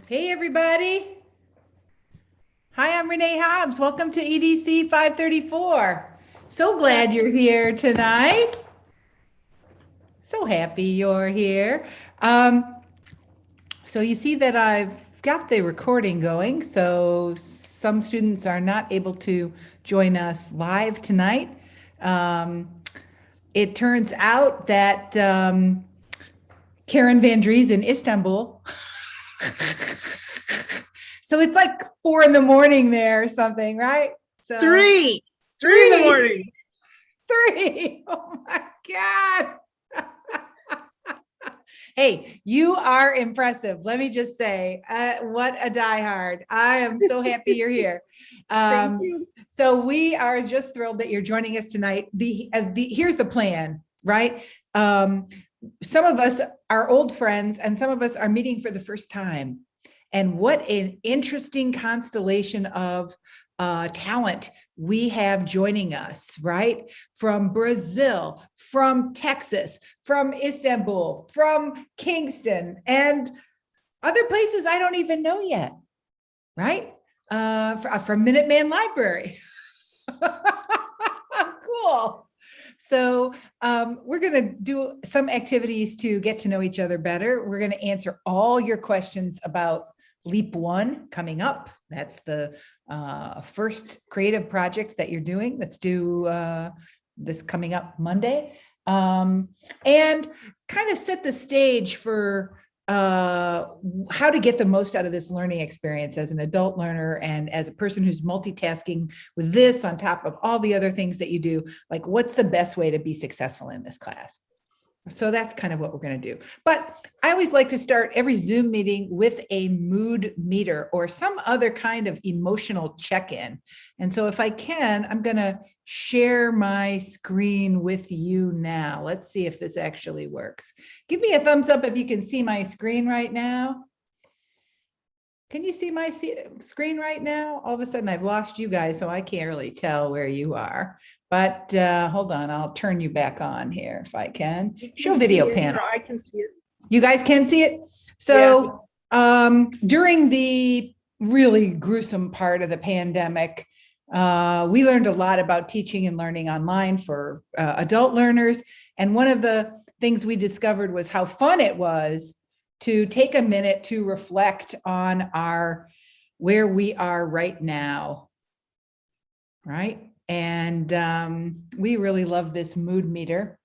Hey, everybody. Hi, I'm Renee Hobbs. Welcome to EDC 534. So glad you're here tonight. So happy you're here. So you see that I've got the recording going. So some students are not able to join us live tonight. It turns out that Karen Van Dries in Istanbul. So it's like 4 a.m. there or something, right? So Three in the morning. 3. Oh my God. Hey, you are impressive. Let me just say, what a diehard. I am so happy you're here. Thank you. So we are just thrilled that you're joining us tonight. Here's the plan, right? Some of us are old friends and some of us are meeting for the first time. And what an interesting constellation of talent we have joining us, right? From Brazil, from Texas, from Istanbul, from Kingston, and other places I don't even know yet, right? From Minuteman Library. Cool. So we're going to do some activities to get to know each other better. We're going to answer all your questions about Leap One coming up. That's the first creative project that you're doing that's due this coming up Monday. And kind of set the stage for how to get the most out of this learning experience as an adult learner and as a person who's multitasking with this on top of all the other things that you do. Like, what's the best way to be successful in this class? So that's kind of what we're going to do. But I always like to start every Zoom meeting with a mood meter or some other kind of emotional check-in. And so if I can, I'm going to share my screen with you now. Let's see if this actually works. Give me a thumbs up if you can see my screen right now. Can you see my screen right now? All of a sudden I've lost you guys, so I can't really tell where you are. But hold on, I'll turn you back on here if I can. Show video panel. I can see it. You guys can see it? So during the really gruesome part of the pandemic, we learned a lot about teaching and learning online for adult learners. And one of the things we discovered was how fun it was to take a minute to reflect on where we are right now, right? And we really love this mood meter.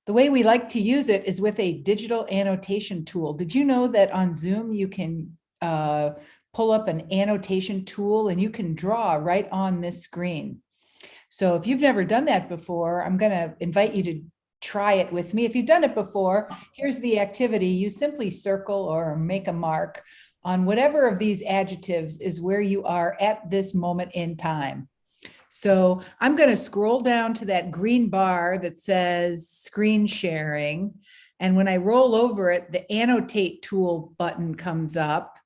The way we like to use it is with a digital annotation tool. Did you know that on Zoom you can pull up an annotation tool and you can draw right on this screen? So if you've never done that before, I'm going to invite you to try it with me. If you've done it before, here's the activity. You simply circle or make a mark on whatever of these adjectives is where you are at this moment in time. So I'm going to scroll down to that green bar that says screen sharing. And when I roll over it, the annotate tool button comes up.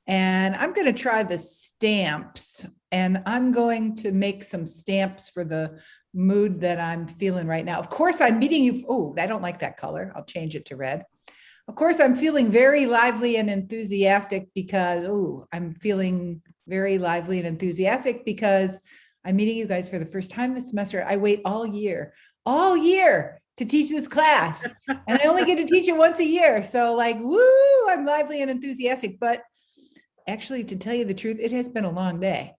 And I'm going to try the stamps. And I'm going to make some stamps for the mood that I'm feeling right now. Of course, I'm meeting you. Oh, I don't like that color. I'll change it to red. Of course, I'm feeling very lively and enthusiastic because, I'm feeling very lively and enthusiastic because I'm meeting you guys for the first time this semester. I wait all year to teach this class. And I only get to teach it once a year. So like, woo, I'm lively and enthusiastic. But actually, to tell you the truth, it has been a long day.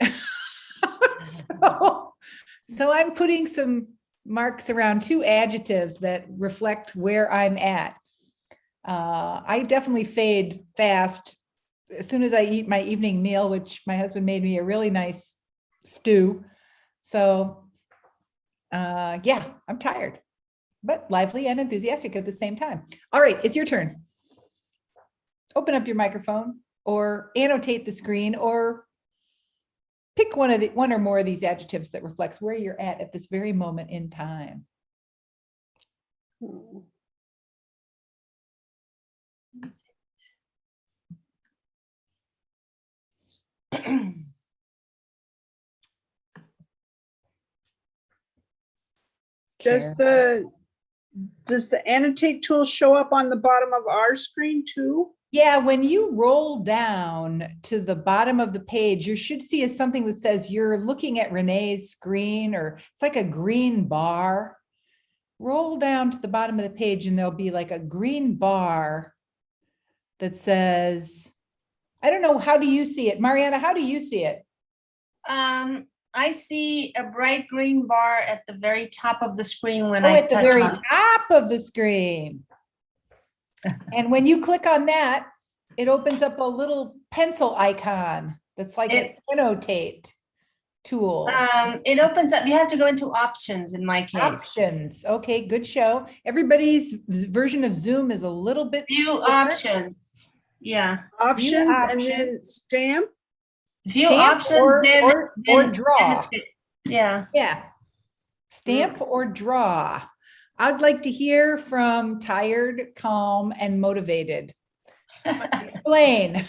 So I'm putting some marks around 2 adjectives that reflect where I'm at. I definitely fade fast as soon as I eat my evening meal, which my husband made me a really nice stew. So yeah, I'm tired, but lively and enthusiastic at the same time. All right, it's your turn. Open up your microphone or annotate the screen or pick one or more of these adjectives that reflects where you're at this very moment in time. Does the annotate tool show up on the bottom of our screen too? Yeah, when you roll down to the bottom of the page, you should see something that says you're looking at Renee's screen, or it's like a green bar. Roll down to the bottom of the page and there'll be like a green bar that says, I don't know, how do you see it? Mariana, how do you see it? I see a bright green bar at the very top of the screen when I at the touch very on it. top of the screen. And when you click on that, it opens up a little pencil icon that's like an annotate tool. It opens up, you have to go into options in my case. Options. Okay, good show. Everybody's version of Zoom is a little bit View different. options. Yeah. Options and then stamp. View Stamp options, or draw. Yeah. Yeah. Stamp or draw. I'd like to hear from tired, calm, and motivated. Explain.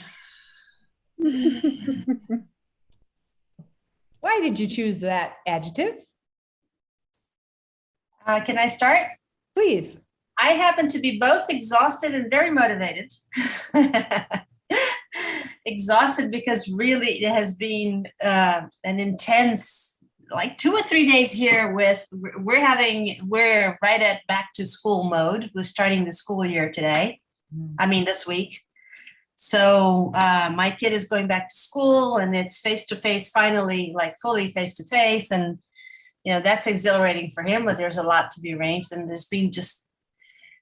Why did you choose that adjective? Can I start? Please. I happen to be both exhausted and very motivated. Exhausted because really it has been an intense, like 2 or 3 days here with, we're right at back to school mode. We're starting the school year today. This week. So my kid is going back to school and it's face-to-face finally, like fully face-to-face. And, that's exhilarating for him, but there's a lot to be arranged. And there's been just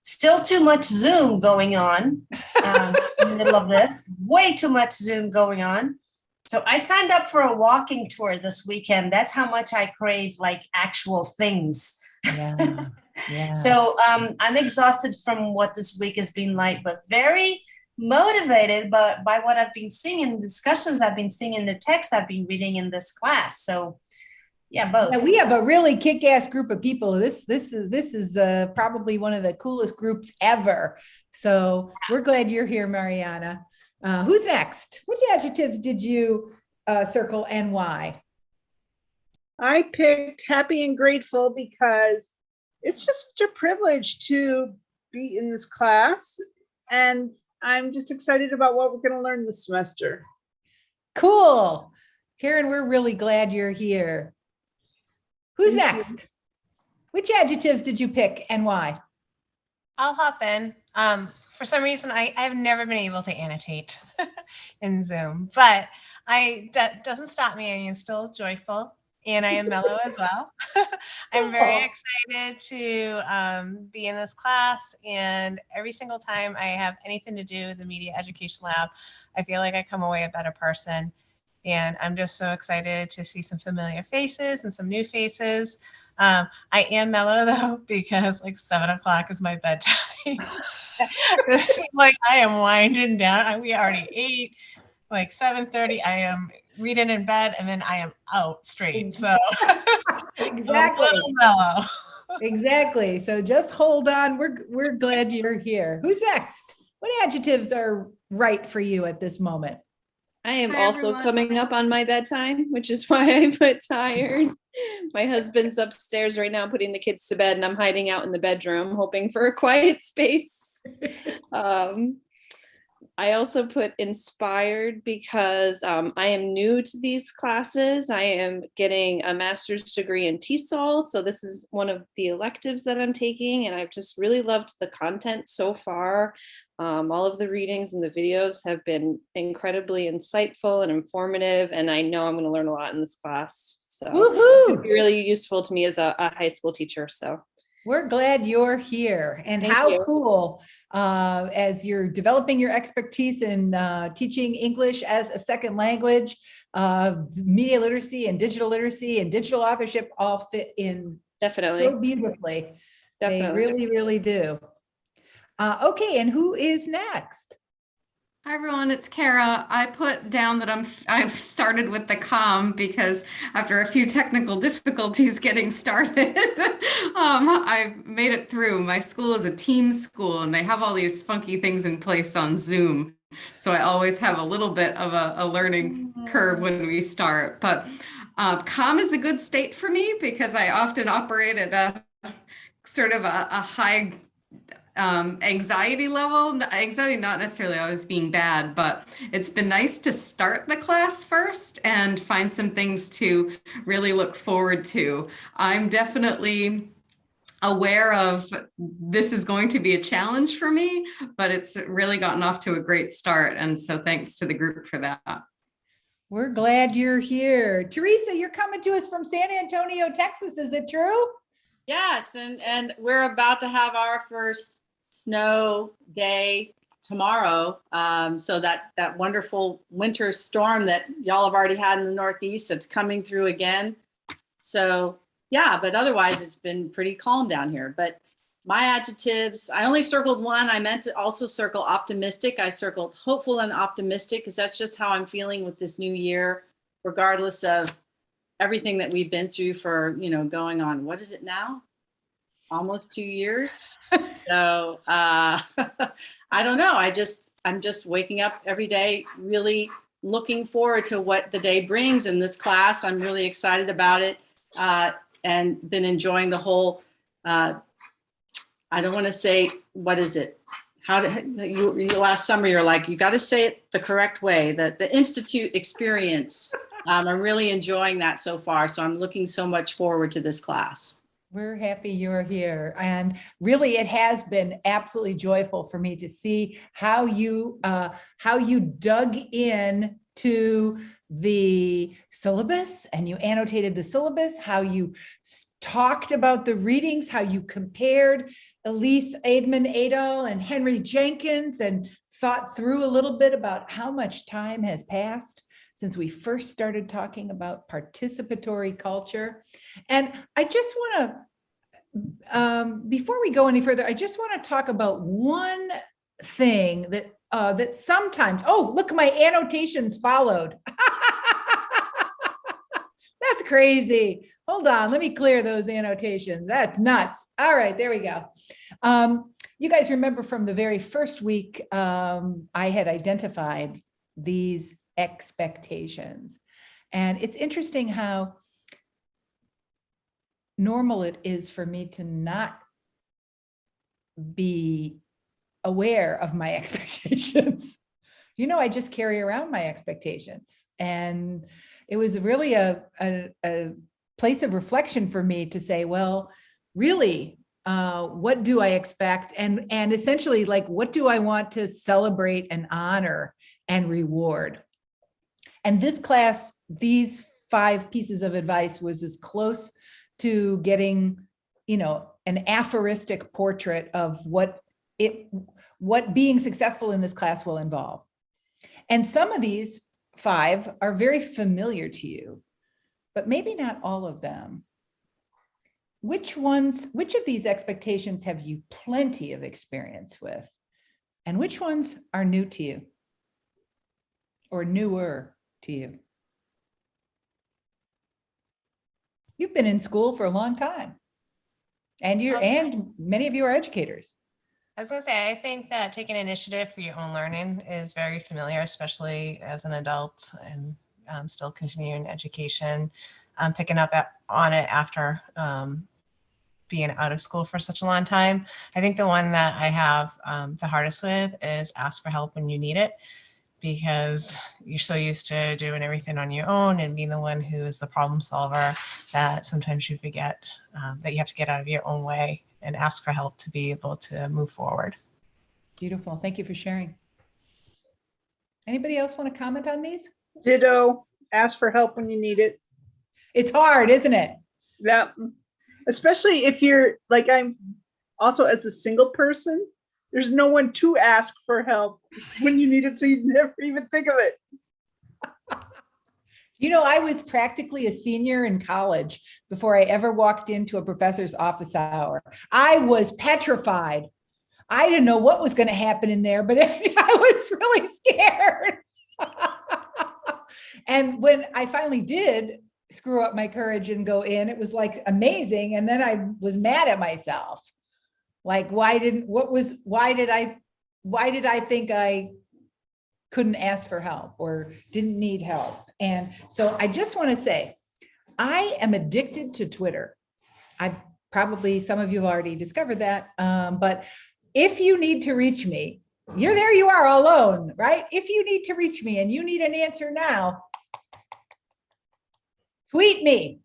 still too much Zoom going on in the middle of this, way too much Zoom going on. So I signed up for a walking tour this weekend. That's how much I crave like actual things. Yeah. Yeah. So I'm exhausted from what this week has been like, but very motivated by what I've been seeing in discussions, I've been seeing in the text I've been reading in this class. So yeah, both. Yeah, we have a really kick-ass group of people. This is probably one of the coolest groups ever. So we're glad you're here, Mariana. Who's next? What adjectives did you circle and why? I picked happy and grateful because it's just such a privilege to be in this class. And I'm just excited about what we're going to learn this semester. Cool. Karen, we're really glad you're here. Who's next? Which adjectives did you pick and why? I'll hop in. For some reason, I've never been able to annotate in Zoom, but that doesn't stop me. I am still joyful and I am mellow as well. I'm very excited to be in this class, and every single time I have anything to do with the Media Education Lab, I feel like I come away a better person. And I'm just so excited to see some familiar faces and some new faces. I am mellow though, because like 7 o'clock is my bedtime. Like I am winding down. We already ate. Like 7:30, I am reading in bed, and then I am out straight. So exactly. A little mellow. Exactly. So just hold on. We're glad you're here. Who's next? What adjectives are right for you at this moment? I am Hi, also everyone. coming up on my bedtime, which is why I put tired. My husband's upstairs right now putting the kids to bed, and I'm hiding out in the bedroom hoping for a quiet space. I also put inspired because I am new to these classes. I am getting a master's degree in TESOL, so this is one of the electives that I'm taking, and I've just really loved the content so far. All of the readings and the videos have been incredibly insightful and informative, and I know I'm going to learn a lot in this class. So it's going to be really useful to me as a high school teacher. So we're glad you're here. And Thank how you. cool, as you're developing your expertise in teaching English as a second language, media literacy and digital authorship all fit in Definitely. so beautifully. Definitely. They really, really do. Okay, and who is next? Hi everyone, it's Kara. I put down that I've started with the calm because after a few technical difficulties getting started, I've made it through. My school is a team school and they have all these funky things in place on Zoom. So I always have a little bit of a learning curve when we start. But calm is a good state for me because I often operate at a sort of a high anxiety level. Anxiety not necessarily always being bad, but it's been nice to start the class first and find some things to really look forward to. I'm definitely aware of this is going to be a challenge for me, but it's really gotten off to a great start. And so thanks to the group for that. We're glad you're here. Teresa, you're coming to us from San Antonio, Texas. Is it true? Yes, and we're about to have our first snow day tomorrow. So that wonderful winter storm that y'all have already had in the Northeast, that's coming through again. So yeah, but otherwise it's been pretty calm down here. But my adjectives, I only circled one. I meant to also circle optimistic. I circled hopeful and optimistic because that's just how I'm feeling with this new year, regardless of everything that we've been through for, going on, what is it now? Almost 2 years. So I don't know. I'm just waking up every day, really looking forward to what the day brings in this class. I'm really excited about it and been enjoying the whole, I don't want to say, what is it? How you last summer, you're like, you got to say it the correct way, the Institute experience. I'm really enjoying that so far. So I'm looking so much forward to this class. We're happy you're here. And really, it has been absolutely joyful for me to see how you dug in to the syllabus and you annotated the syllabus, how you talked about the readings, how you compared Elise Edmond Adel and Henry Jenkins and thought through a little bit about how much time has passed since we first started talking about participatory culture. And I just want to, before we go any further, I just want to talk about one thing that sometimes, oh, look, my annotations followed. That's crazy. Hold on, let me clear those annotations. That's nuts. All right, there we go. You guys remember from the very first week, I had identified these expectations. And it's interesting how normal it is for me to not be aware of my expectations. I just carry around my expectations. And it was really a place of reflection for me to say, well, really, what do I expect? And essentially, like, what do I want to celebrate and honor and reward? And this class, these 5 pieces of advice was as close to getting, an aphoristic portrait of what being successful in this class will involve. And some of these 5 are very familiar to you, but maybe not all of them. Which of these expectations have you plenty of experience with? And which ones are new to you or newer to you? You've been in school for a long time, and many of you are educators. I was going to say, I think that taking initiative for your own learning is very familiar, especially as an adult and still continuing education, picking up on it after being out of school for such a long time. I think the one that I have the hardest with is ask for help when you need it, because you're so used to doing everything on your own and being the one who is the problem solver that sometimes you forget that you have to get out of your own way and ask for help to be able to move forward. Beautiful. Thank you for sharing. Anybody else want to comment on these? Ditto. Ask for help when you need it. It's hard, isn't it? Yeah. Especially if you're like, I'm also as a single person, there's no one to ask for help when you need it. So you'd never even think of it. I was practically a senior in college before I ever walked into a professor's office hour. I was petrified. I didn't know what was going to happen in there, but I was really scared. And when I finally did screw up my courage and go in, it was like amazing. And then I was mad at myself. Like, why did I think I couldn't ask for help or didn't need help? And so I just want to say, I am addicted to Twitter. Some of you have already discovered that, but if you need to reach me, you are alone, right? If you need to reach me and you need an answer now, tweet me.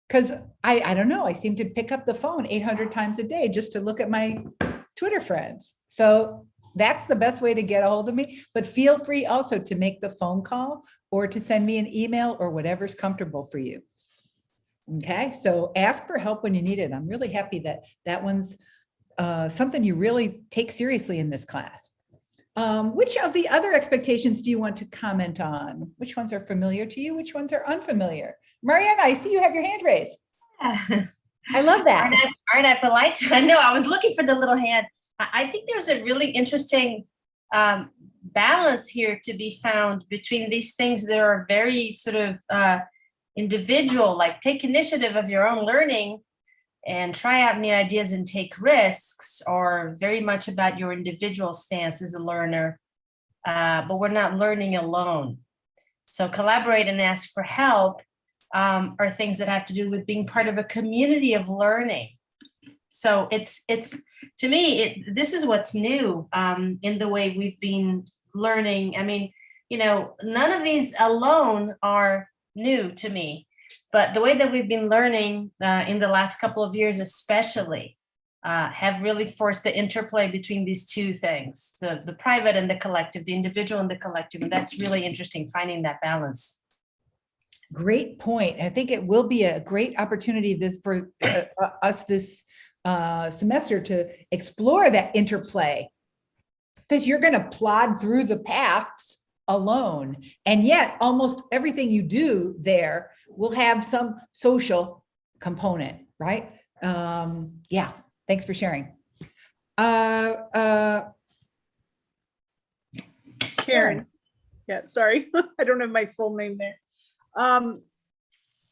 Because I don't know, I seem to pick up the phone 800 times a day just to look at my Twitter friends. So that's the best way to get a hold of me. But feel free also to make the phone call or to send me an email or whatever's comfortable for you. Okay, so ask for help when you need it. I'm really happy that that one's something you really take seriously in this class. Which of the other expectations do you want to comment on? Which ones are familiar to you? Which ones are unfamiliar? Mariana, I see you have your hand raised. I love that. Aren't I polite? I know, I was looking for the little hand. I think there's a really interesting balance here to be found between these things that are very sort of individual, like take initiative of your own learning and try out new ideas and take risks, or very much about your individual stance as a learner, but we're not learning alone. So collaborate and ask for help are things that have to do with being part of a community of learning. So it's to me, this is what's new in the way we've been learning. I mean, you know, none of these alone are new to me, but the way that we've been learning in the last couple of years, especially, have really forced the interplay between these two things, the private and the collective, the individual and the collective. And that's really interesting, finding that balance. Great point. I think it will be a great opportunity for us this semester to explore that interplay, because you're going to plod through the paths alone, and yet almost everything you do there will have some social component, right? Yeah, thanks for sharing. Karen. Yeah, sorry, I don't have my full name there.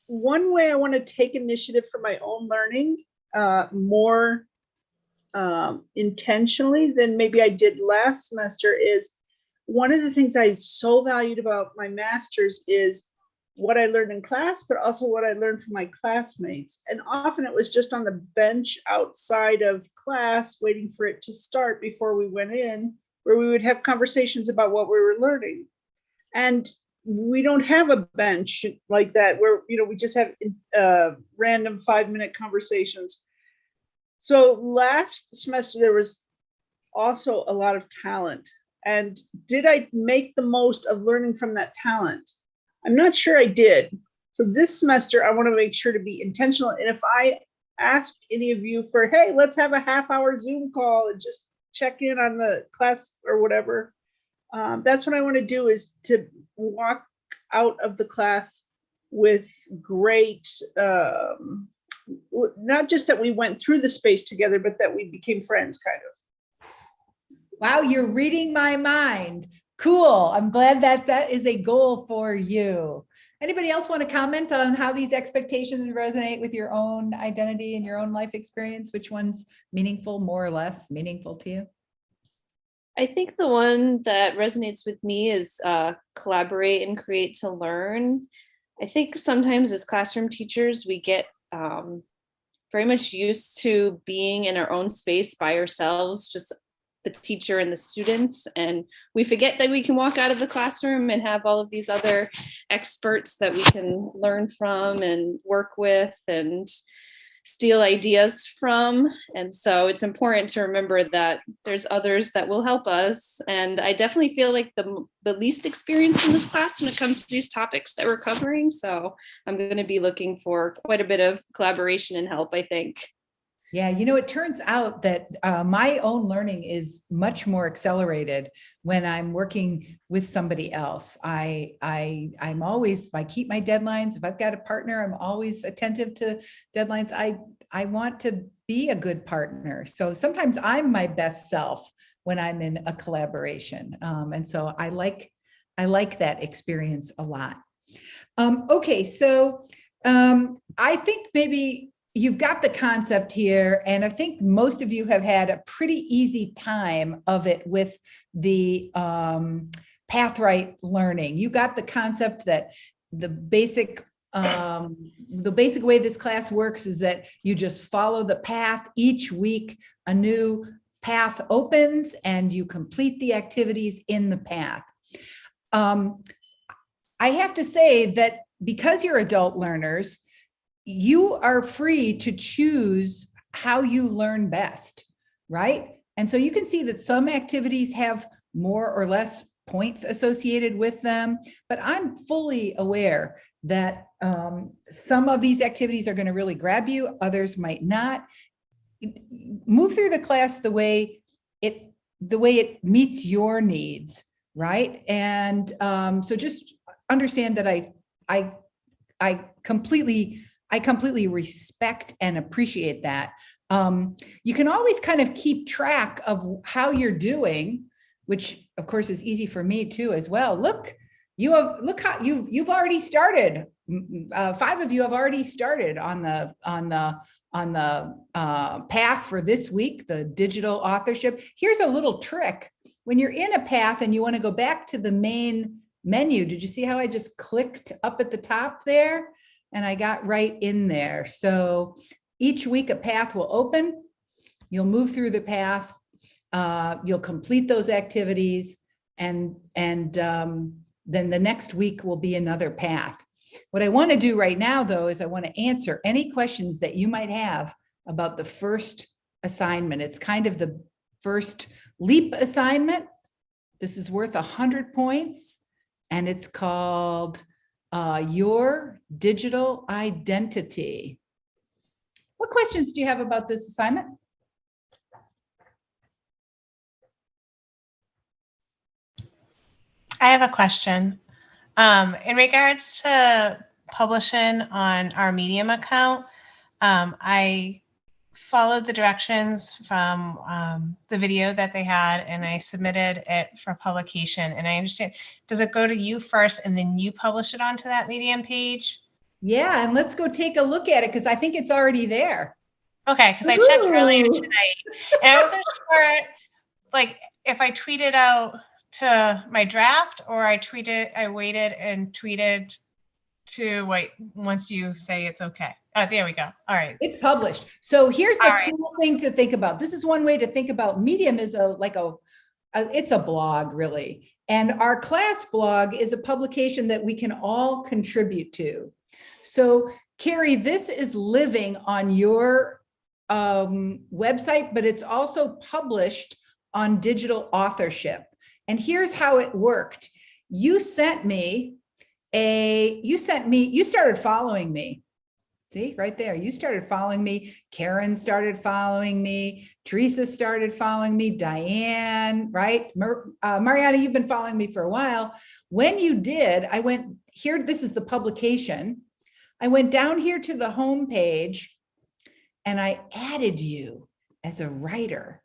One way I want to take initiative for my own learning more intentionally than maybe I did last semester is, one of the things I so valued about my master's is what I learned in class, but also what I learned from my classmates. And often it was just on the bench outside of class, waiting for it to start before we went in, where we would have conversations about what we were learning. And we don't have a bench like that where, you know, we just have random 5-minute conversations. So last semester, there was also a lot of talent. And did I make the most of learning from that talent? I'm not sure I did. So this semester, I want to make sure to be intentional. And if I ask any of you for, hey, let's have a half-hour Zoom call and just check in on the class or whatever, that's what I want to do, is to walk out of the class with great, not just that we went through the space together, but that we became friends, kind of. Wow, you're reading my mind. Cool. I'm glad that that is a goal for you. Anybody else want to comment on how these expectations resonate with your own identity and your own life experience? Which one's meaningful, more or less meaningful to you? I think the one that resonates with me is collaborate and create to learn. I think sometimes as classroom teachers, we get very much used to being in our own space by ourselves, just the teacher and the students, and we forget that we can walk out of the classroom and have all of these other experts that we can learn from and work with and steal ideas from. And so it's important to remember that there's others that will help us. And I definitely feel like the least experienced in this class when it comes to these topics that we're covering. So I'm going to be looking for quite a bit of collaboration and help, I think. Yeah, you know, it turns out that my own learning is much more accelerated when I'm working with somebody else. I'm always, I keep my deadlines. If I've got a partner, I'm always attentive to deadlines. I want to be a good partner. So sometimes I'm my best self when I'm in a collaboration. And so I like that experience a lot. Okay, so I think maybe you've got the concept here, and I think most of you have had a pretty easy time of it with the Pathright learning. You got the concept that the basic way this class works is that you just follow the path. Each week, a new path opens and you complete the activities in the path. I have to say that because you're adult learners, you are free to choose how you learn best, right? And so you can see that some activities have more or less points associated with them, but I'm fully aware that some of these activities are going to really grab you, others might not. Move through the class the way it meets your needs, right? And so just understand that I completely respect and appreciate that. You can always kind of keep track of how you're doing, which of course is easy for me too as well. Look how you've already started. 5 of you have already started on the path for this week, the digital authorship. Here's a little trick. When you're in a path and you want to go back to the main menu, did you see how I just clicked up at the top there? And I got right in there. So each week a path will open. You'll move through the path. You'll complete those activities, and then the next week will be another path. What I want to do right now, though, is I want to answer any questions that you might have about the first assignment. It's kind of the first LEAP assignment. This is worth 100 points, and it's called Your Digital Identity. What questions do you have about this assignment? I have a question. In regards to publishing on our Medium account, I followed the directions from the video that they had, and I submitted it for publication. And I understand, does it go to you first and then you publish it onto that Medium page? Yeah, and let's go take a look at it because I think it's already there. Okay, because I checked earlier tonight, and I wasn't sure, like, if I tweeted out to my draft or I waited and tweeted to wait once you say it's okay. There we go. All right. It's published. So here's the cool thing to think about. This is one way to think about Medium is it's a blog really. And our class blog is a publication that we can all contribute to. So Carrie, this is living on your website, but it's also published on Digital Authorship. And here's how it worked. You started following me. See right there, you started following me. Karen started following me. Teresa started following me. Diane, right? Mariana, you've been following me for a while. When you did, I went here, this is the publication. I went down here to the home page and I added you as a writer.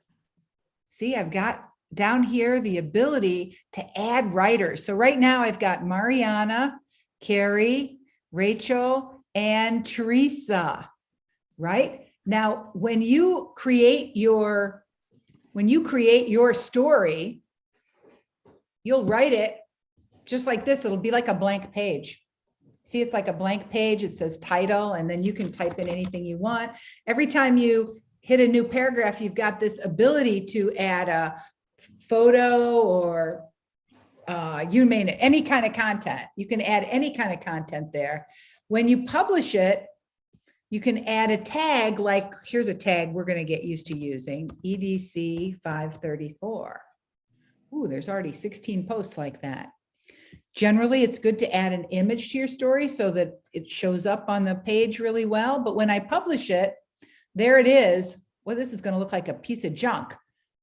See, I've got down here the ability to add writers. So right now I've got Mariana, Carrie, Rachel, and Teresa, right? Now, when you create your story, you'll write it just like this. It'll be like a blank page. See, it's like a blank page. It says title, and then you can type in anything you want. Every time you hit a new paragraph, you've got this ability to add a photo or you name it, any kind of content. You can add any kind of content there. When you publish it, you can add a tag, like here's a tag we're going to get used to using, EDC 534. Ooh, there's already 16 posts like that. Generally, it's good to add an image to your story so that it shows up on the page really well. But when I publish it, there it is. Well, this is going to look like a piece of junk,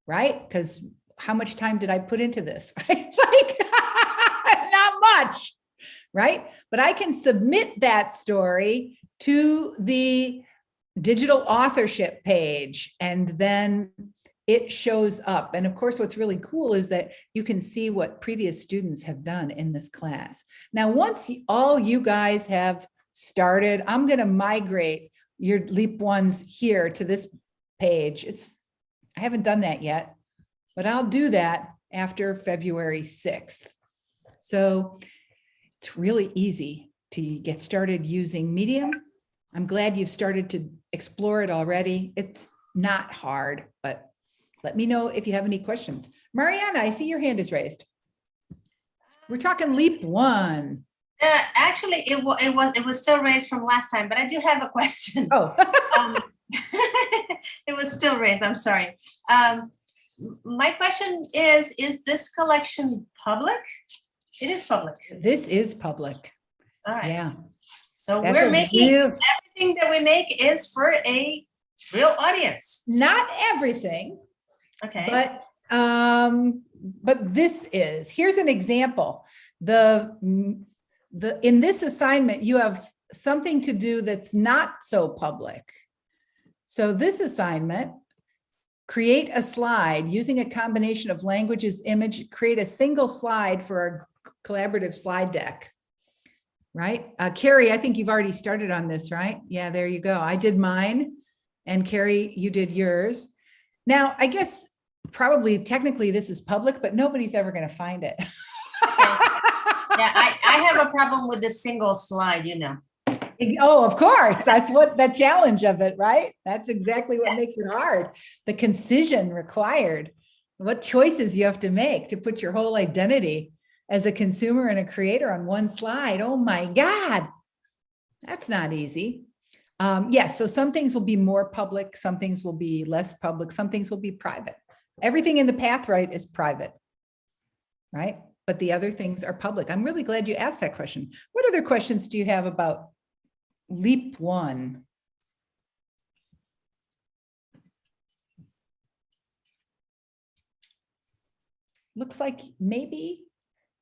right? Because how much time did I put into this? Like, not much, right? But I can submit that story to the digital authorship page, and then it shows up. And of course, what's really cool is that you can see what previous students have done in this class. Now, once all you guys have started, I'm going to migrate your LEAP ones here to this page. I haven't done that yet, but I'll do that after February 6th. So it's really easy to get started using Medium. I'm glad you've started to explore it already. It's not hard, but let me know if you have any questions. Mariana, I see your hand is raised. We're talking LEAP 1. Actually, it was still raised from last time, but I do have a question. Oh. It was still raised. I'm sorry. My question is this collection public? It is public. This is public. All right. Yeah. So That's we're a making real- everything that we make is for a real audience. Not everything, Okay. but this is, here's an example. In this assignment, you have something to do that's not so public. So this assignment, create a slide using a combination of languages, image, create a single slide for our collaborative slide deck, right? Carrie, I think you've already started on this, right? Yeah, there you go. I did mine and Carrie, you did yours. Now, I guess probably technically this is public, but nobody's ever going to find it. Yeah, I have a problem with the single slide, you know. Oh, of course. That's what the challenge of it, right? That's exactly what makes it hard. The concision required, what choices you have to make to put your whole identity as a consumer and a creator on one slide. Oh my God, that's not easy. Yes, so some things will be more public, some things will be less public, some things will be private. Everything in the path right is private, right? But the other things are public. I'm really glad you asked that question. What other questions do you have about LEAP 1? Looks like maybe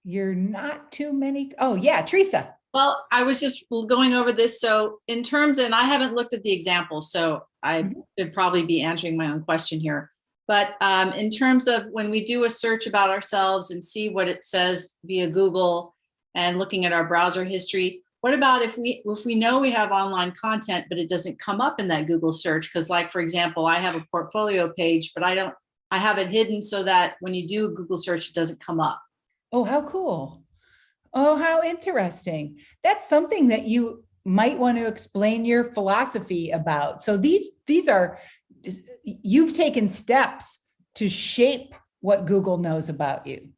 you're not too many. Oh yeah, Teresa. Well, I was just going over this. So in terms, and I haven't looked at the example, so I could probably be answering my own question here. But in terms of when we do a search about ourselves and see what it says via Google and looking at our browser history, what about if we know we have online content, but it doesn't come up in that Google search? Because like, for example, I have a portfolio page, but I have it hidden so that when you do a Google search, it doesn't come up. Oh, how cool. Oh, how interesting. That's something that you might want to explain your philosophy about. So these are, you've taken steps to shape what Google knows about you.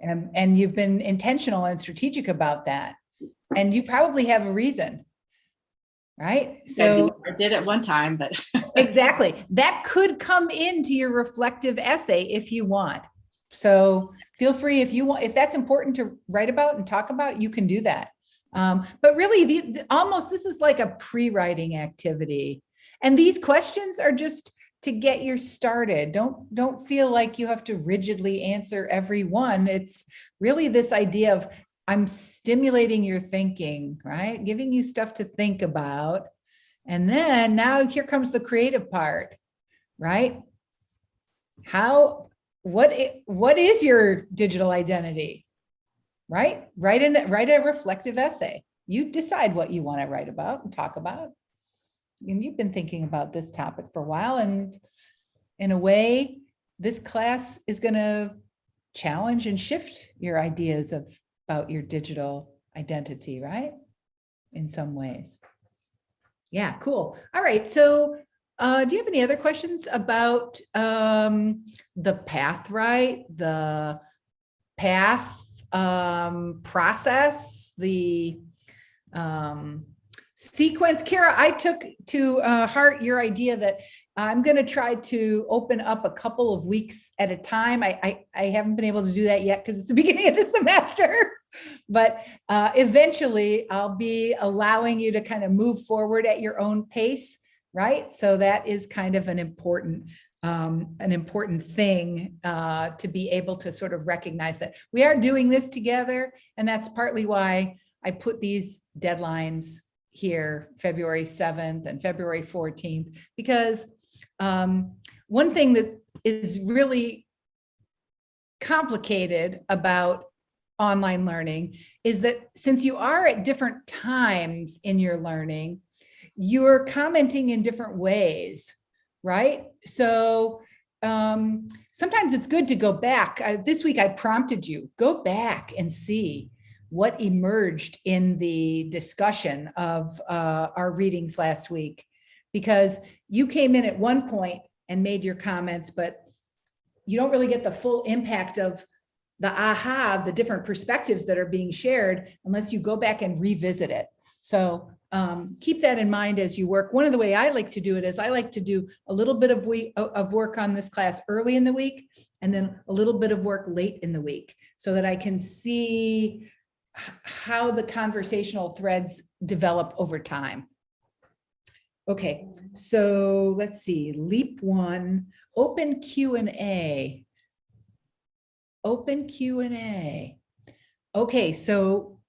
And you've been intentional and strategic about that. And you probably have a reason, right? So I did at one time, but exactly. That could come into your reflective essay if you want. So feel free if that's important to write about and talk about, you can do that. But really almost this is like a pre-writing activity. And these questions are just to get you started. Don't feel like you have to rigidly answer every one. It's really this idea of I'm stimulating your thinking, right? Giving you stuff to think about. And then now here comes the creative part, right? What is your digital identity, right? Write a reflective essay. You decide what you want to write about and talk about. And you've been thinking about this topic for a while. And in a way, this class is going to challenge and shift your ideas about your digital identity, right? In some ways. Yeah, cool. All right. So do you have any other questions about the path, right? The path process, the sequence. Kara, I took to heart your idea that I'm going to try to open up a couple of weeks at a time. I haven't been able to do that yet because it's the beginning of the semester, but eventually I'll be allowing you to kind of move forward at your own pace, right? So that is kind of an important thing to be able to sort of recognize that we are doing this together. And that's partly why I put these deadlines here, February 7th and February 14th, because one thing that is really complicated about online learning is that since you are at different times in your learning, you're commenting in different ways, right? So sometimes it's good to go back. This week I prompted you, go back and see what emerged in the discussion of our readings last week, because you came in at one point and made your comments, but you don't really get the full impact of the different perspectives that are being shared unless you go back and revisit it. So keep that in mind as you work. One of the way I like to do it is I like to do a little bit of work on this class early in the week, and then a little bit of work late in the week, so that I can see how the conversational threads develop over time. Okay, so let's see, leap one, open Q&A. Open Q&A. Okay, so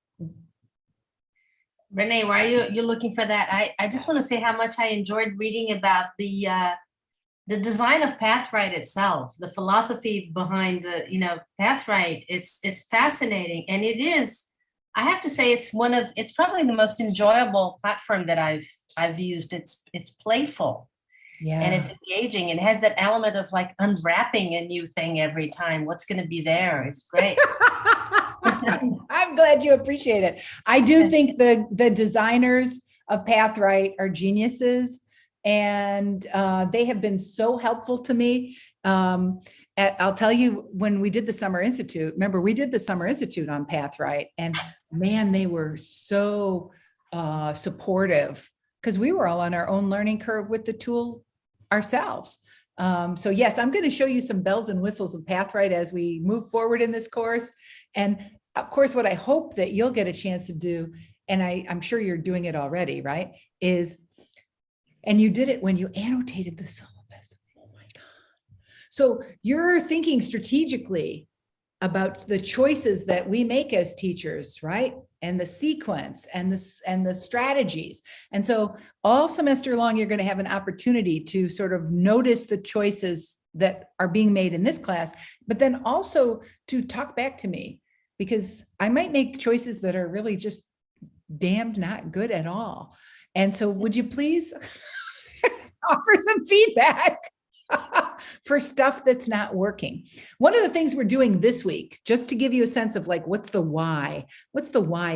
Renee, while you're looking for that, I just want to say how much I enjoyed reading about the design of Pathright itself, the philosophy behind the Pathright. It's fascinating, and it is. I have to say it's probably the most enjoyable platform that I've used. It's playful. Yeah. And it's engaging, and it has that element of like unwrapping a new thing every time. What's going to be there? It's great. I'm glad you appreciate it. I do think the designers of Pathright are geniuses, and they have been so helpful to me. I'll tell you, when we did the Summer Institute, remember we did the Summer Institute on Pathright, and man, they were so supportive, because we were all on our own learning curve with the tool ourselves. So yes, I'm going to show you some bells and whistles of Pathright as we move forward in this course. And of course, what I hope that you'll get a chance to do, and I'm sure you're doing it already, right, and you did it when you annotated the syllabus. Oh my God. So you're thinking strategically about the choices that we make as teachers, right? And the sequence and the strategies. And so all semester long, you're going to have an opportunity to sort of notice the choices that are being made in this class, but then also to talk back to me, because I might make choices that are really just damned not good at all. And so would you please offer some feedback for stuff that's not working? One of the things we're doing this week, just to give you a sense of like, what's the why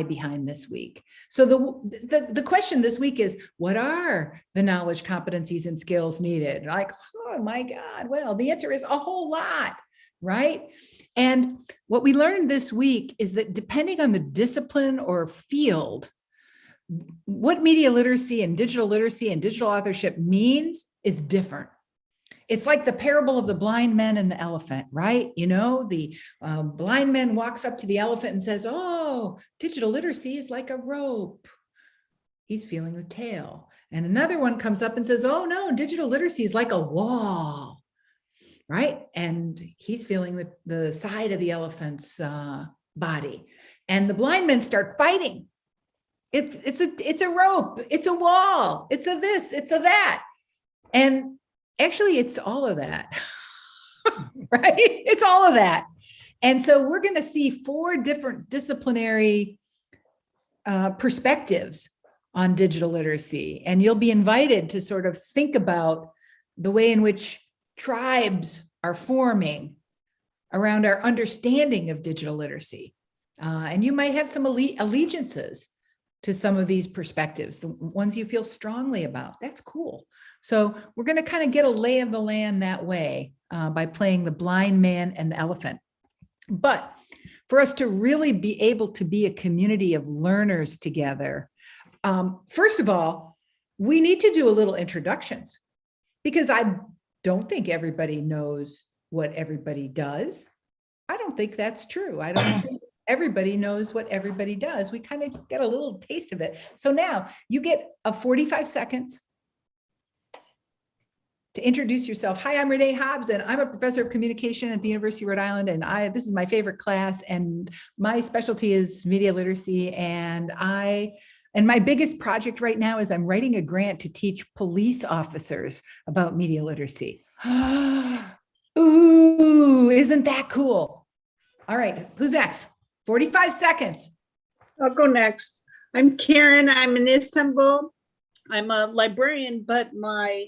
behind this week? So the question this week is, what are the knowledge, competencies, and skills needed? Like, oh my God, well, the answer is a whole lot, right? And what we learned this week is that depending on the discipline or field, what media literacy and digital authorship means is different. It's like the parable of the blind men and the elephant, right? The blind man walks up to the elephant and says, oh, digital literacy is like a rope. He's feeling the tail. And another one comes up and says, oh no, digital literacy is like a wall, right? And he's feeling the side of the elephant's body. And the blind men start fighting. It's a rope, it's a wall, it's a this, it's a that. And actually, it's all of that, right? It's all of that. And so we're going to see 4 different disciplinary perspectives on digital literacy. And you'll be invited to sort of think about the way in which tribes are forming around our understanding of digital literacy. And you might have some allegiances to some of these perspectives, the ones you feel strongly about. That's cool. So we're going to kind of get a lay of the land that way by playing the blind man and the elephant. But for us to really be able to be a community of learners together, first of all, we need to do a little introductions, because I don't think everybody knows what everybody does. I don't think that's true. I don't think everybody knows what everybody does. We kind of get a little taste of it. So now you get a 45 seconds to introduce yourself. Hi, I'm Renee Hobbs, and I'm a professor of communication at the University of Rhode Island. And this is my favorite class, and my specialty is media literacy. And my biggest project right now is I'm writing a grant to teach police officers about media literacy. Ooh, isn't that cool? All right, who's next? 45 seconds. I'll go next. I'm Karen. I'm in Istanbul. I'm a librarian, but my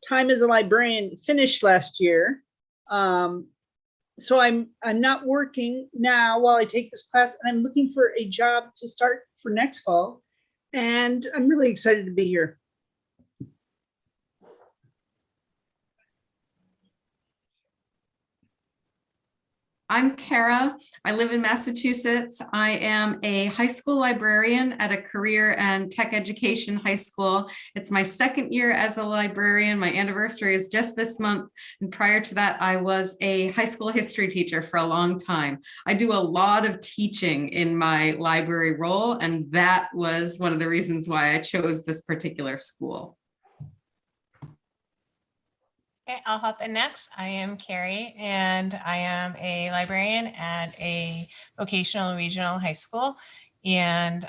time as a librarian finished last year. So I'm not working now while I take this class, and I'm looking for a job to start for next fall. And I'm really excited to be here. I'm Kara. I live in Massachusetts. I am a high school librarian at a career and tech education high school. It's my second year as a librarian. My anniversary is just this month. And prior to that, I was a high school history teacher for a long time. I do a lot of teaching in my library role, and that was one of the reasons why I chose this particular school. Okay, I'll hop in next. I am Carrie, and I am a librarian at a vocational and regional high school. And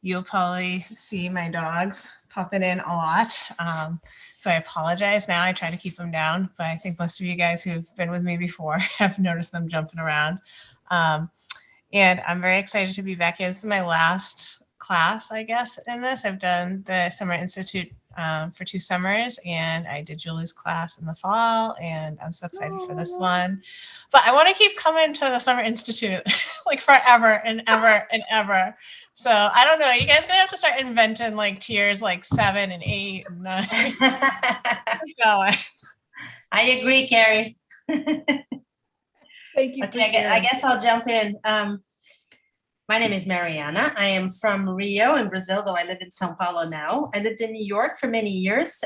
you'll probably see my dogs popping in a lot. So I apologize now. I try to keep them down, but I think most of you guys who've been with me before have noticed them jumping around. And I'm very excited to be back here. This is my last class, I guess, in this. I've done the Summer Institute for 2 summers, and I did Julie's class in the fall, and I'm so excited for this one. But I want to keep coming to the Summer Institute like forever and ever and ever. So I don't know, you guys gonna have to start inventing like tiers like 7 and 8 and 9. I agree, Carrie. Thank you. Okay, I guess I'll jump in. My name is Mariana. I am from Rio in Brazil, though I live in Sao Paulo now. I lived in New York for many years,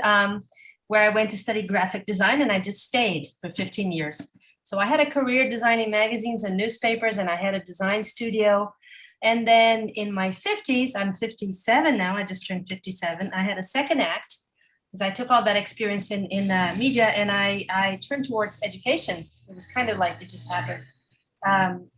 where I went to study graphic design, and I just stayed for 15 years. So I had a career designing magazines and newspapers, and I had a design studio. And then in my 50s, I'm 57 now, I just turned 57, I had a second act, because I took all that experience in media, and I turned towards education. It was kind of like it just happened.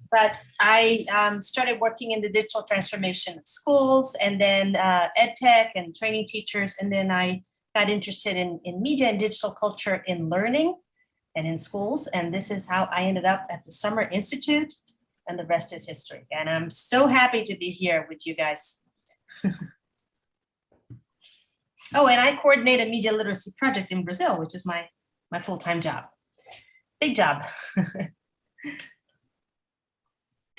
But I started working in the digital transformation of schools, and then ed tech and training teachers. And then I got interested in media and digital culture in learning and in schools. And this is how I ended up at the Summer Institute, and the rest is history. And I'm so happy to be here with you guys. Oh, and I coordinate a media literacy project in Brazil, which is my full-time job. Big job.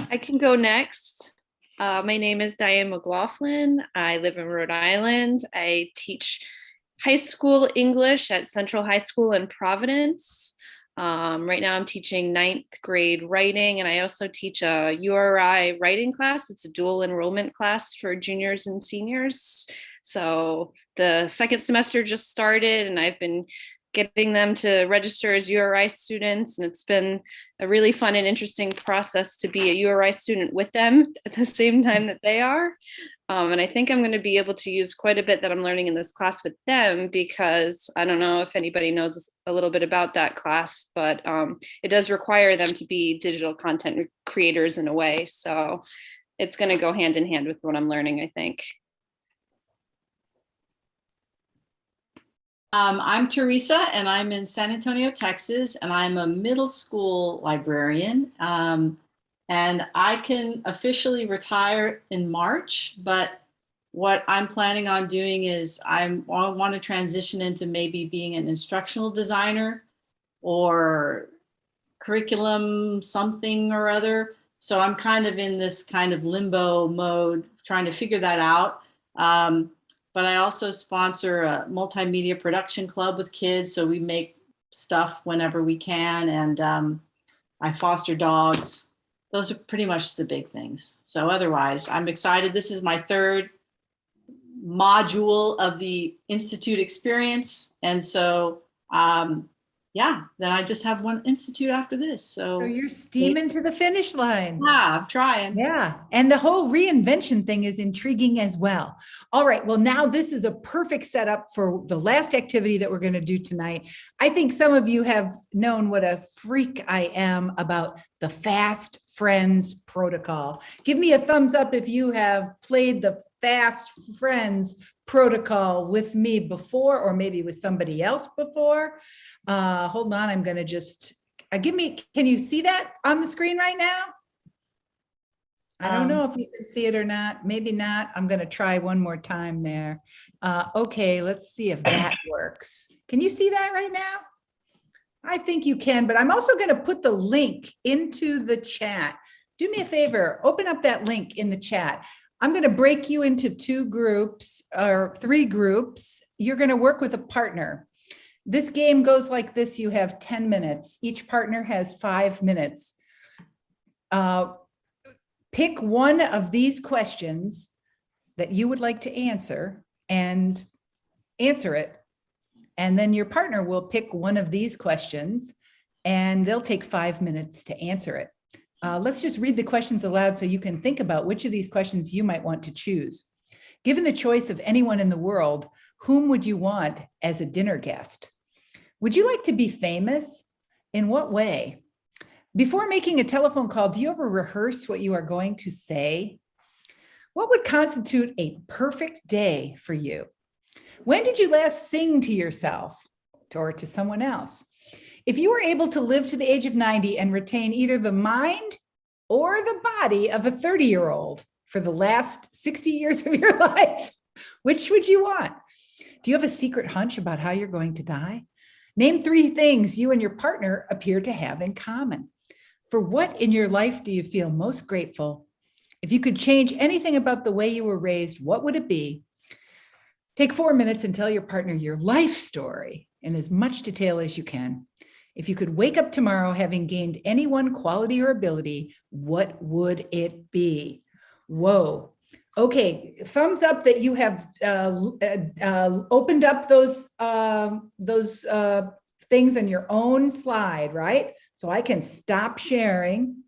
I can go next. My name is Diane Mclaughlin. I live in Rhode Island. I teach high school English at Central High School in Providence. Right now I'm teaching 9th grade writing, and I also teach a URI writing class. It's a dual enrollment class for juniors and seniors. So the second semester just started, and I've been getting them to register as URI students. And it's been a really fun and interesting process to be a URI student with them at the same time that they are. And I think I'm going to be able to use quite a bit that I'm learning in this class with them, because I don't know if anybody knows a little bit about that class, but it does require them to be digital content creators in a way. So it's going to go hand in hand with what I'm learning, I think. I'm Teresa, and I'm in San Antonio, Texas, and I'm a middle school librarian. And I can officially retire in March, but what I'm planning on doing is I want to transition into maybe being an instructional designer or curriculum something or other. So I'm kind of in this kind of limbo mode, trying to figure that out. But I also sponsor a multimedia production club with kids. So we make stuff whenever we can. And I foster dogs. Those are pretty much the big things. So otherwise, I'm excited. This is my 3rd module of the Institute experience. And so, yeah, then I just have one Institute after this. So you're steaming to the finish line. Yeah, I'm trying. Yeah. And the whole reinvention thing is intriguing as well. All right. Well, now this is a perfect setup for the last activity that we're going to do tonight. I think some of you have known what a freak I am about the Fast Friends protocol. Give me a thumbs up if you have played the Fast Friends protocol with me before, or maybe with somebody else before. Hold on, I'm going to just can you see that on the screen right now? I don't know if you can see it or not. Maybe not. I'm going to try one more time there. Okay, let's see if that works. Can you see that right now? I think you can, but I'm also going to put the link into the chat. Do me a favor, open up that link in the chat. I'm going to break you into 2 groups or 3 groups. You're going to work with a partner. This game goes like this. You have 10 minutes. Each partner has 5 minutes. pick one of these questions that you would like to answer and answer it. And then your partner will pick one of these questions and they'll take 5 minutes to answer it. Let's just read the questions aloud so you can think about which of these questions you might want to choose. Given the choice of anyone in the world, whom would you want as a dinner guest? Would you like to be famous? In what way? Before making a telephone call, do you ever rehearse what you are going to say? What would constitute a perfect day for you? When did you last sing to yourself or to someone else? If you were able to live to the age of 90 and retain either the mind or the body of a 30-year-old for the last 60 years of your life, which would you want? Do you have a secret hunch about how you're going to die? Name 3 things you and your partner appear to have in common. For what in your life do you feel most grateful? If you could change anything about the way you were raised, what would it be? Take 4 minutes and tell your partner your life story in as much detail as you can. If you could wake up tomorrow having gained any one quality or ability, what would it be? Whoa. Okay, thumbs up that you have opened up those things on your own slide, right? So I can stop sharing.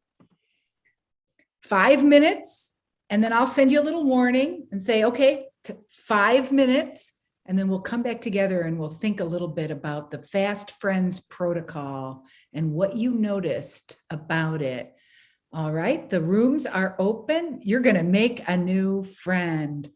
5 minutes, and then I'll send you a little warning and say, okay, 5 minutes, and then we'll come back together and we'll think a little bit about the Fast Friends protocol and what you noticed about it. All right, the rooms are open. You're going to make a new friend.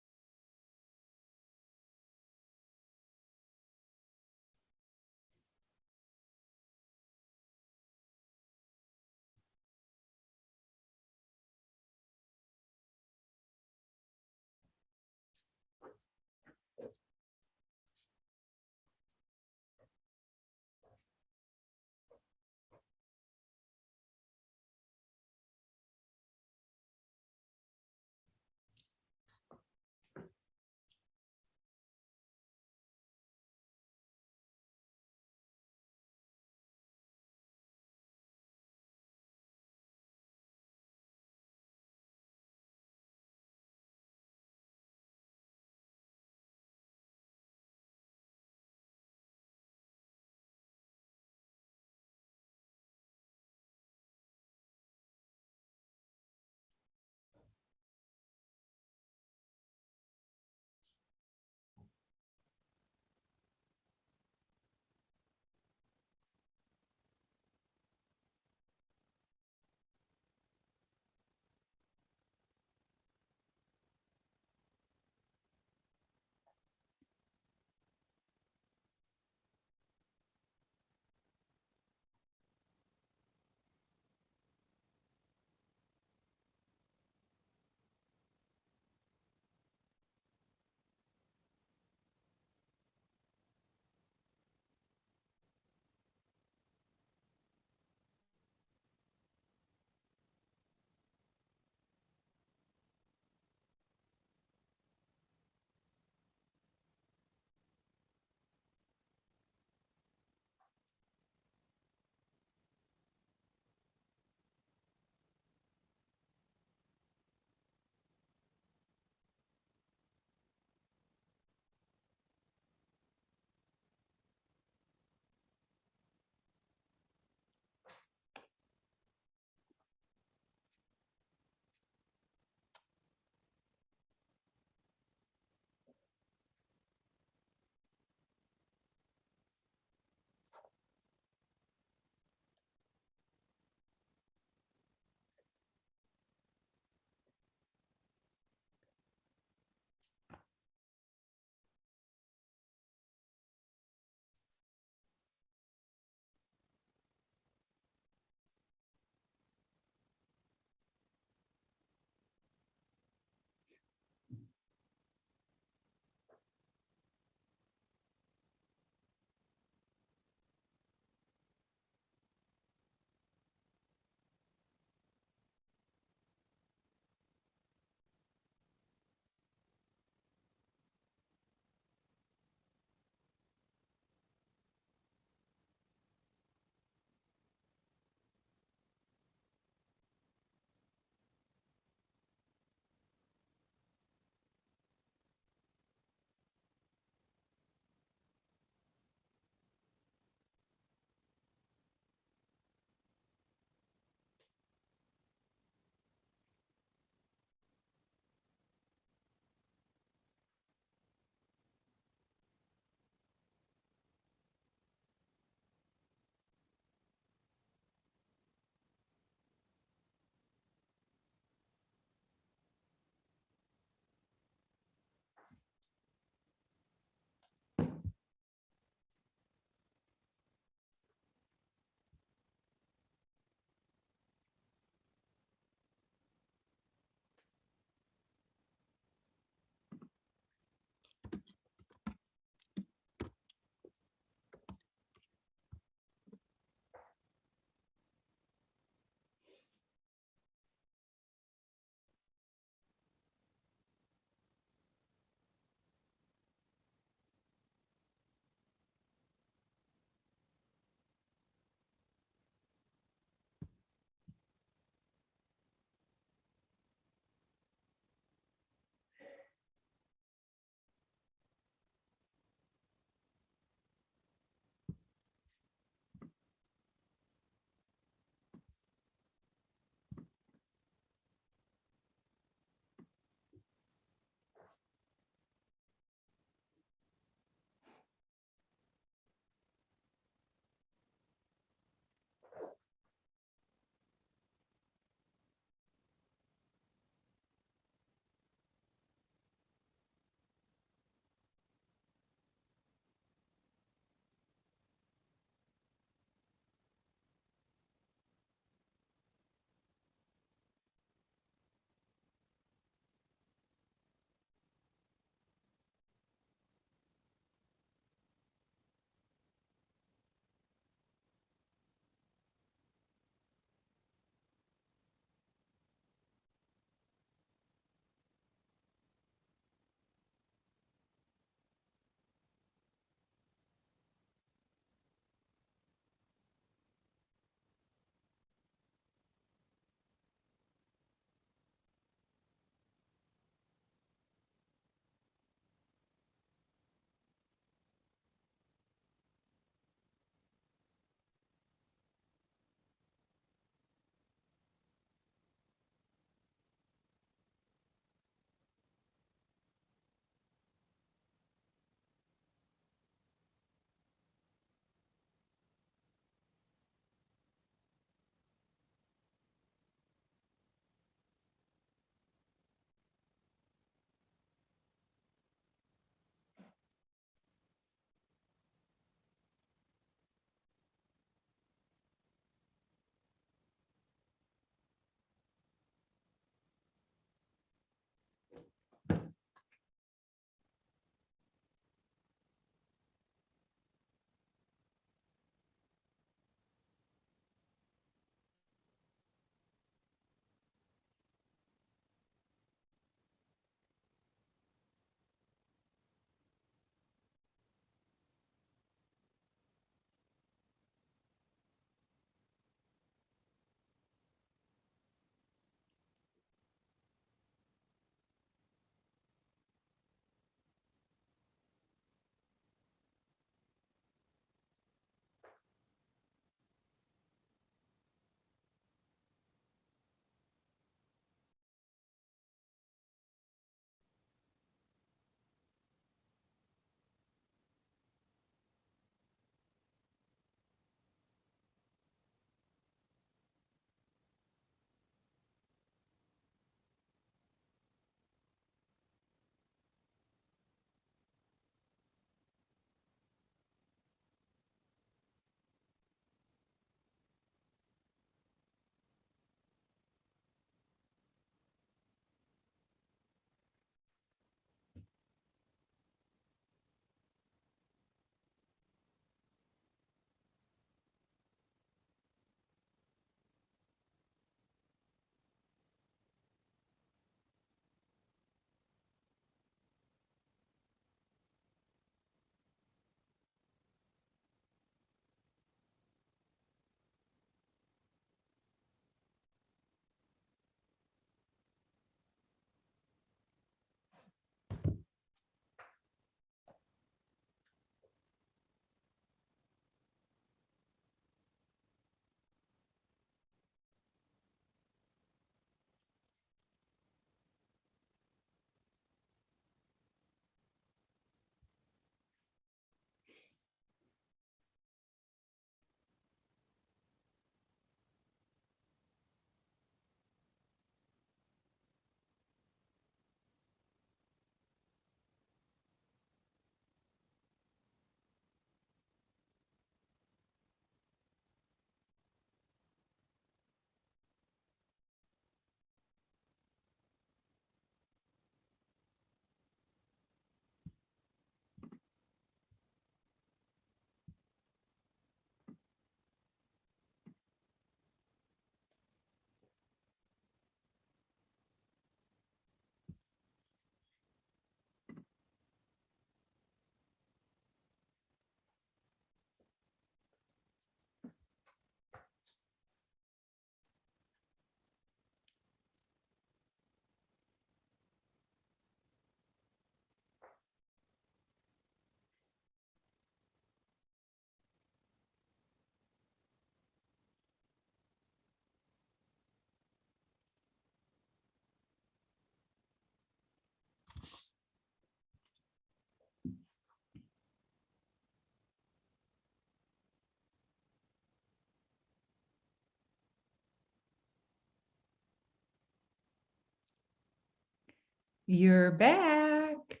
You're back.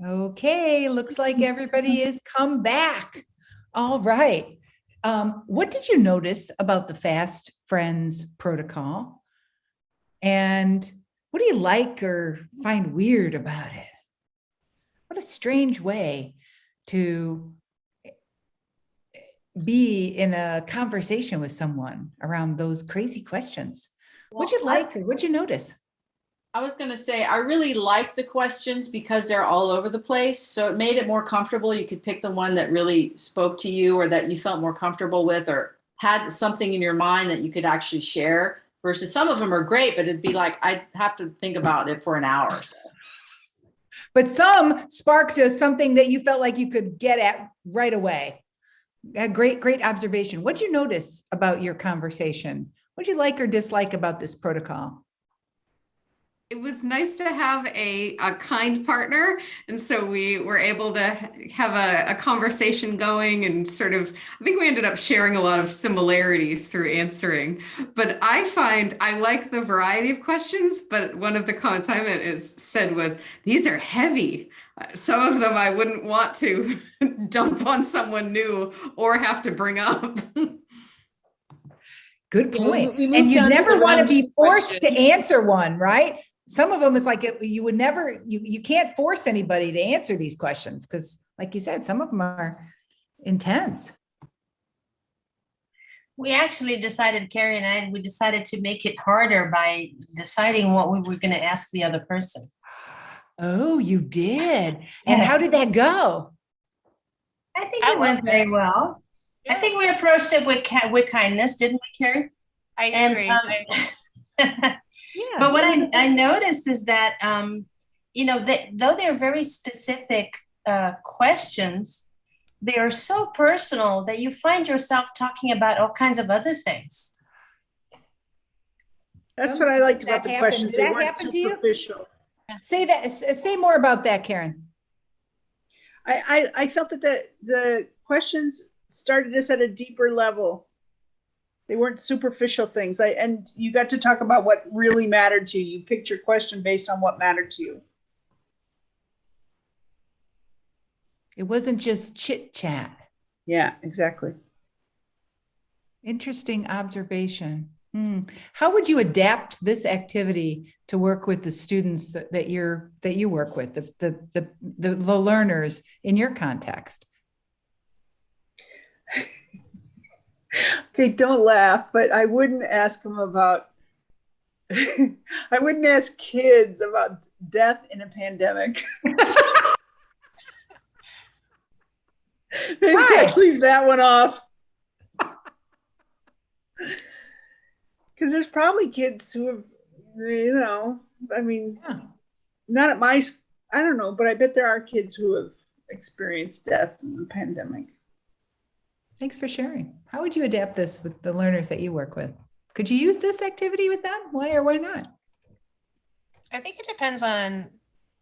Okay, looks like everybody is come back. All right. What did you notice about the Fast Friends protocol? And what do you like or find weird about it? What a strange way to be in a conversation with someone around those crazy questions. What'd you like or what'd you notice? I was going to say, I really like the questions because they're all over the place. So it made it more comfortable. You could pick the one that really spoke to you or that you felt more comfortable with or had something in your mind that you could actually share, versus some of them are great, but it'd be like, I'd have to think about it for an hour or so. But some sparked something that you felt like you could get at right away. A great observation. What'd you notice about your conversation? What'd you like or dislike about this protocol? It was nice to have a kind partner. And so we were able to have a conversation going and sort of, I think we ended up sharing a lot of similarities through answering. But I find I like the variety of questions, but one of the comments I said was, these are heavy. Some of them I wouldn't want to dump on someone new or have to bring up. Good point. We And you never want to be forced question. to answer one, right? Some of them, it's like you would never, you can't force anybody to answer these questions because, like you said, some of them are intense. We actually decided, Carrie and I, we decided to make it harder by deciding what we were going to ask the other person. Oh, you did. And how Yes. did that go? I think it went very well. I think we approached it with kindness, didn't we, Carrie? I And agree. Yeah. but what I noticed is that though they're very specific questions, they are so personal that you find yourself talking about all kinds of other things. That's what I liked about the That questions. happened. They Did that weren't happen to you? superficial. Say more about that, Karen. I felt that the questions started us at a deeper level. They weren't superficial things. And you got to talk about what really mattered to you. You picked your question based on what mattered to you. It wasn't just chit chat. Yeah, exactly. Interesting observation. How would you adapt this activity to work with the students that you work with, the learners in your context? Okay, don't laugh, but I wouldn't ask them about, I wouldn't ask kids about death in a pandemic. Maybe I'd leave that one off. Because there's probably kids who have, not at my, I don't know, but I bet there are kids who have experienced death in the pandemic. Thanks for sharing. How would you adapt this with the learners that you work with? Could you use this activity with them? Why or why not? I think it depends on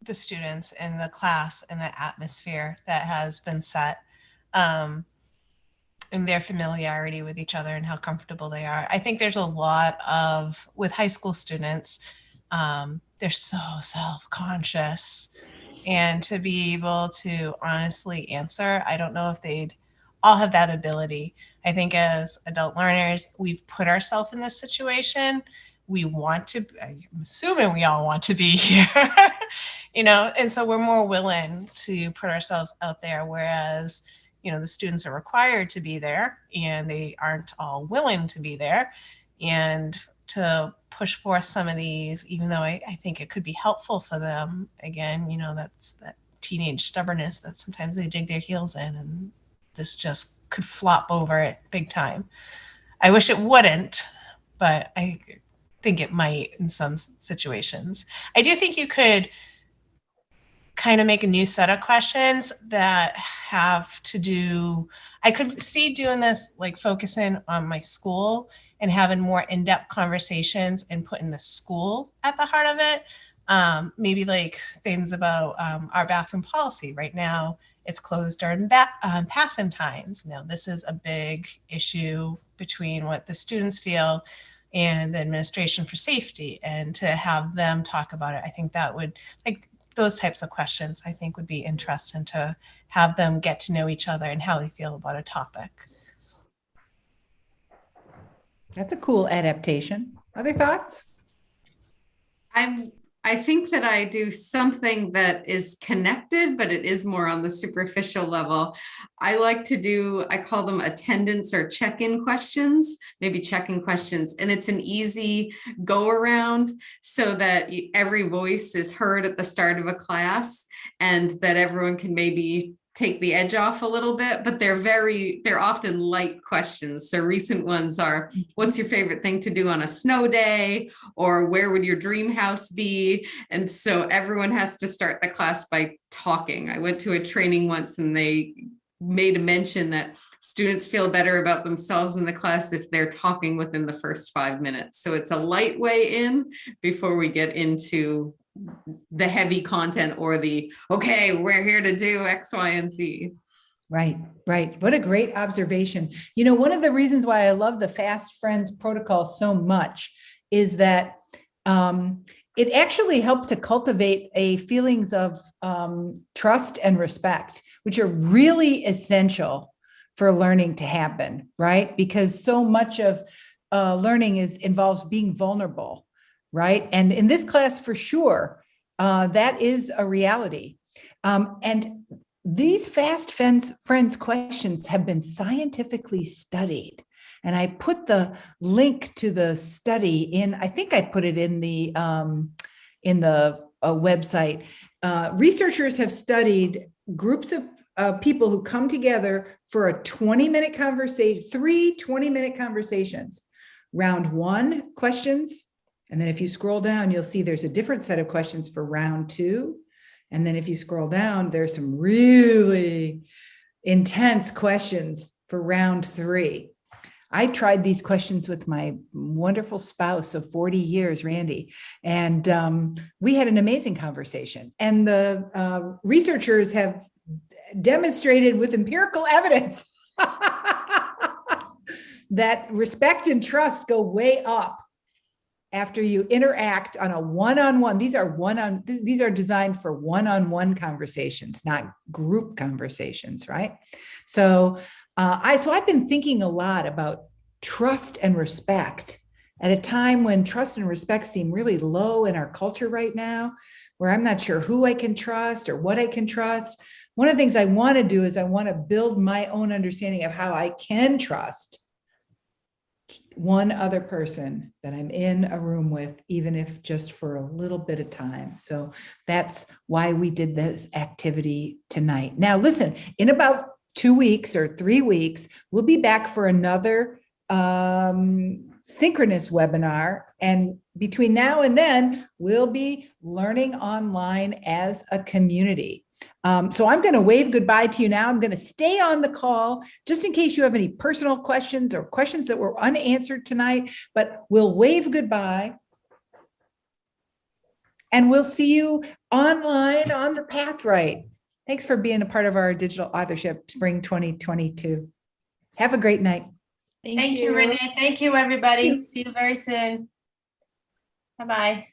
the students and the class and the atmosphere that has been set, and their familiarity with each other and how comfortable they are. I think there's a lot of, with high school students, they're so self-conscious, and to be able to honestly answer, I don't know if they'd all have that ability. I think as adult learners, we've put ourselves in this situation. We want to, I'm assuming we all want to be here, and so we're more willing to put ourselves out there, whereas, the students are required to be there and they aren't all willing to be there. And to push forth some of these, even though I think it could be helpful for them, again, that's that teenage stubbornness that sometimes they dig their heels in, and this just could flop over it big time. I wish it wouldn't, but I think it might in some situations. I do think you could kind of make a new set of questions that have to do, I could see doing this, like focusing on my school and having more in-depth conversations and putting the school at the heart of it. Maybe like things about our bathroom policy. Right now, it's closed during pass-in times. Now, this is a big issue between what the students feel and the administration for safety, and to have them talk about it. I think that would, like, those types of questions, I think would be interesting to have them get to know each other and how they feel about a topic. That's a cool adaptation. Other thoughts? I think that I do something that is connected, but it is more on the superficial level. I like to do, I call them attendance or check-in questions, maybe check-in questions. And it's an easy go around so that every voice is heard at the start of a class and that everyone can maybe take the edge off a little bit, but they're often light questions. So recent ones are, what's your favorite thing to do on a snow day? Or where would your dream house be? And so everyone has to start the class by talking. I went to a training once and they made a mention that students feel better about themselves in the class if they're talking within the first 5 minutes. So it's a light way in before we get into the heavy content or the, okay, we're here to do X, Y, and Z. Right, right. What a great observation. You know, one of the reasons why I love the Fast Friends protocol so much is that it actually helps to cultivate a feelings of trust and respect, which are really essential for learning to happen, right? Because so much of learning involves being vulnerable, right? And in this class, for sure, that is a reality. And these Fast Friends questions have been scientifically studied. And I put the link to the study in, I think I put it in the website. Researchers have studied groups of people who come together for a 20-minute conversation, 3 20-minute conversations. Round 1 questions. And then if you scroll down, you'll see there's a different set of questions for round 2. And then if you scroll down, there's some really intense questions for round 3. I tried these questions with my wonderful spouse of 40 years, Randy, and we had an amazing conversation. And the researchers have demonstrated with empirical evidence that respect and trust go way up after you interact on a one-on-one. These are designed for one-on-one conversations, not group conversations, right? So I've been thinking a lot about trust and respect at a time when trust and respect seem really low in our culture right now, where I'm not sure who I can trust or what I can trust. One of the things I want to do is I want to build my own understanding of how I can trust one other person that I'm in a room with, even if just for a little bit of time. So that's why we did this activity tonight. Now, listen, in about 2 weeks or 3 weeks, we'll be back for another synchronous webinar. And between now and then, we'll be learning online as a community. So I'm going to wave goodbye to you now. I'm going to stay on the call just in case you have any personal questions or questions that were unanswered tonight, but we'll wave goodbye. And we'll see you online on the path right. Thanks for being a part of our Digital Authorship Spring 2022. Have a great night. Thank you, Renee. Thank you, everybody. See you very soon. Bye-bye.